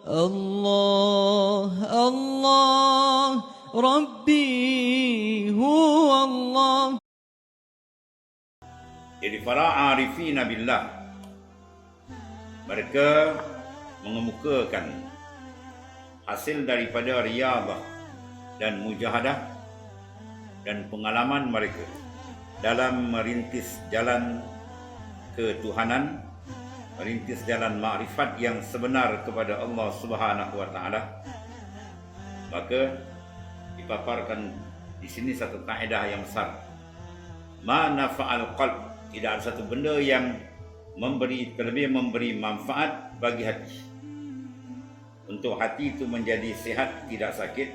الله الله ربي هو الله. Jadi para arifina billah, mereka mengemukakan hasil daripada riyadhah dan mujahadah dan pengalaman mereka dalam merintis jalan ketuhanan, merintis jalan makrifat yang sebenar kepada Allah Subhanahu wa taala. Maka dipaparkan di sini satu kaedah yang besar. Ma nafa'al qalb, tidak ada satu benda yang terlebih memberi manfaat bagi hati. Untuk hati itu menjadi sihat, tidak sakit,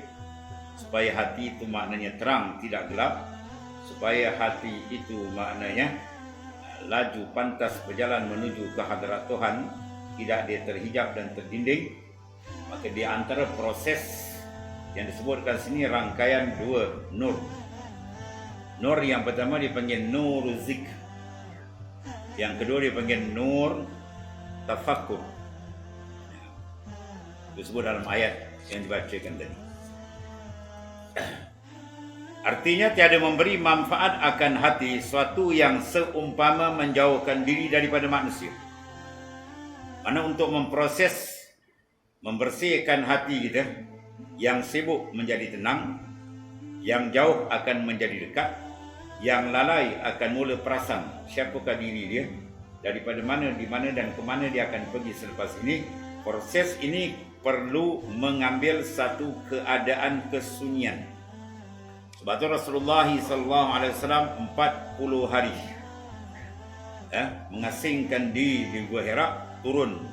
supaya hati itu maknanya terang, tidak gelap, supaya hati itu maknanya laju pantas berjalan menuju ke hadirat Tuhan, tidak dia terhijab dan terdinding. Maka di antara proses yang disebutkan sini rangkaian dua nur. Nur yang pertama dipanggil nur zikr, yang kedua dipanggil nur tafakkur. Disebut dalam ayat yang dibacakan tadi. Artinya tiada memberi manfaat akan hati suatu yang seumpama menjauhkan diri daripada manusia. Mana untuk memproses, membersihkan hati kita, yang sibuk menjadi tenang, yang jauh akan menjadi dekat, yang lalai akan mula perasan siapakah diri dia, daripada mana, di mana dan ke mana dia akan pergi selepas ini. Proses ini perlu mengambil satu keadaan kesunyian. Sebab itu Rasulullah SAW 40 hari mengasingkan diri di Gua Hira, turun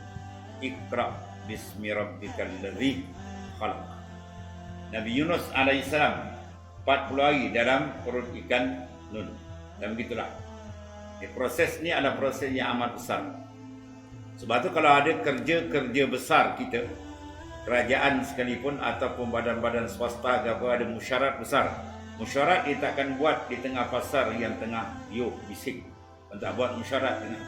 Iqra bismi rabbikal ladzi khalaq. Nabi Yunus alaihissalam 40 hari dalam perut ikan nun. Dan begitulah. Proses ini adalah proses yang amat besar. Sebab itu kalau ada kerja-kerja besar kita, kerajaan sekalipun ataupun badan-badan swasta ada musyarat besar. Musyarat dia takkan buat di tengah pasar yang tengah yuk bising. Tak buat musyarat tengah.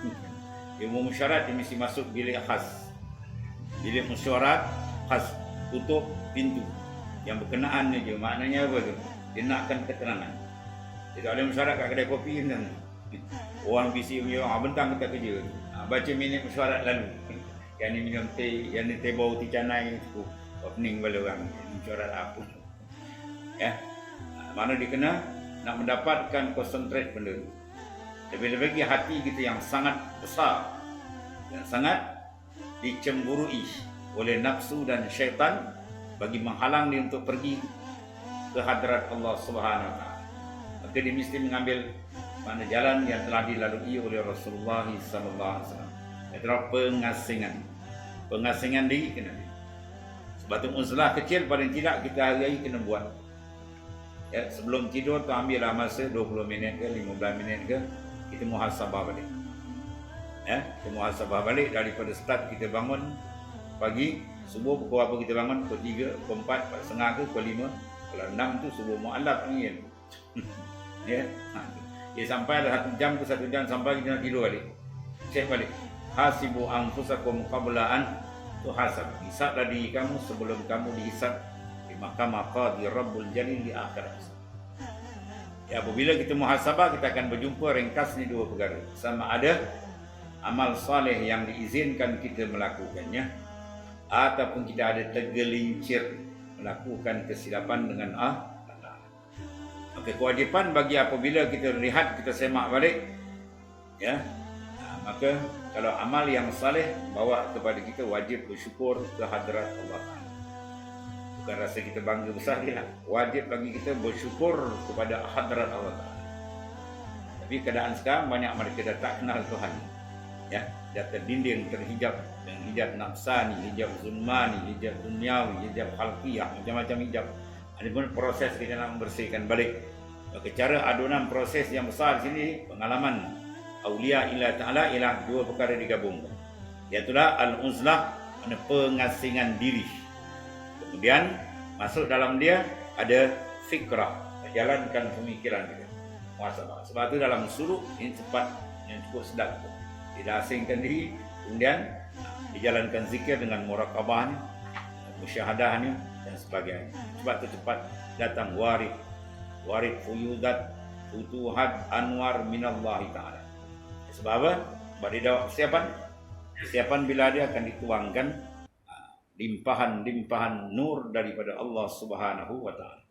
Dia mau musyarat dia mesti masuk bilik khas. Bilik musyarat khas, tutup pintu. Yang berkenaan je, maknanya apa tu? Dia nakkan keterangan. Dia tak boleh musyarat kat kedai kopi kan. Orang bising punya orang bentang kita kerja. Baca minit musyarat lalu. Yang ni minum teh, yang ni teh bau teh canai tu. Opening bala orang. Musyarat apa? Ya. Mana dia kena nak mendapatkan konsentrate benda. Lebih-lebih hati kita yang sangat besar dan sangat dicemburui oleh nafsu dan syaitan bagi menghalang dia untuk pergi ke hadirat Allah Subhanahu wa taala. Maka dia mesti mengambil mana jalan yang telah dilalui oleh Rasulullah sallallahu alaihi wasallam. Itu pengasingan. Pengasingan diri kena. Sebab tu uzlah kecil paling tidak kita hari-hari kena buat. Ya, sebelum tidur tu ambillah masa 20 minit ke 15 minit ke, kita muhasabah balik. Ya, kita muhasabah balik daripada start kita bangun pagi, subuh pukul apa kita bangun, pukul 3, pukul 4, 4.30 ke, pukul 5, pukul 6 tu subuh mu'alaf ni. Ya. Dia sampai dah 1 jam ke 1 jam sampai kita nak tidur balik. Cek balik. Hasibu anfusakum qabla an tuhasab. Hisablah diri kamu sebelum kamu dihisab di mahkamah qadi Rabbul Jalil di akhirat. Ya, apabila kita muhasabah, kita akan berjumpa ringkas ni dua perkara. Sama ada amal soleh yang diizinkan kita melakukannya, ataupun kita ada tergelincir melakukan kesilapan dengan Maka kewajipan bagi apabila kita lihat, kita semak balik, ya, maka kalau amal yang saleh bawa kepada kita wajib bersyukur ke hadirat Allah Ta'ala. Bukan rasa kita bangga besar dia, wajib bagi kita bersyukur kepada hadirat Allah Ta'ala. Tapi keadaan sekarang banyak mereka dah tak kenal Tuhan, ya, dah terdinding, terhijab dengan hijab nafsani, hijab zulmani, hijab duniawi, hijab khalqiyah, macam-macam hijab. Ada pun proses kita nak membersihkan balik. Maka cara adunan proses yang besar sini, pengalaman Aulia ila ta'ala ialah dua perkara digabungkan. Iaitulah al-uzlah, pengasingan diri. Kemudian masuk dalam dia ada fikrah, jalankan pemikiran kita. Muhasabah. Sebab itu dalam suluk ini cepat yang cukup sedap. Tidak asingkan diri, kemudian dijalankan zikir dengan muraqabahnya, musyahadahnya dan sebagainya. Cepat datang warid fuyudat futuhat anwar minallahi ta'ala. Sebab apa? Pada kesiapan bila dia akan dituangkan limpahan nur daripada Allah Subhanahu wa ta'ala.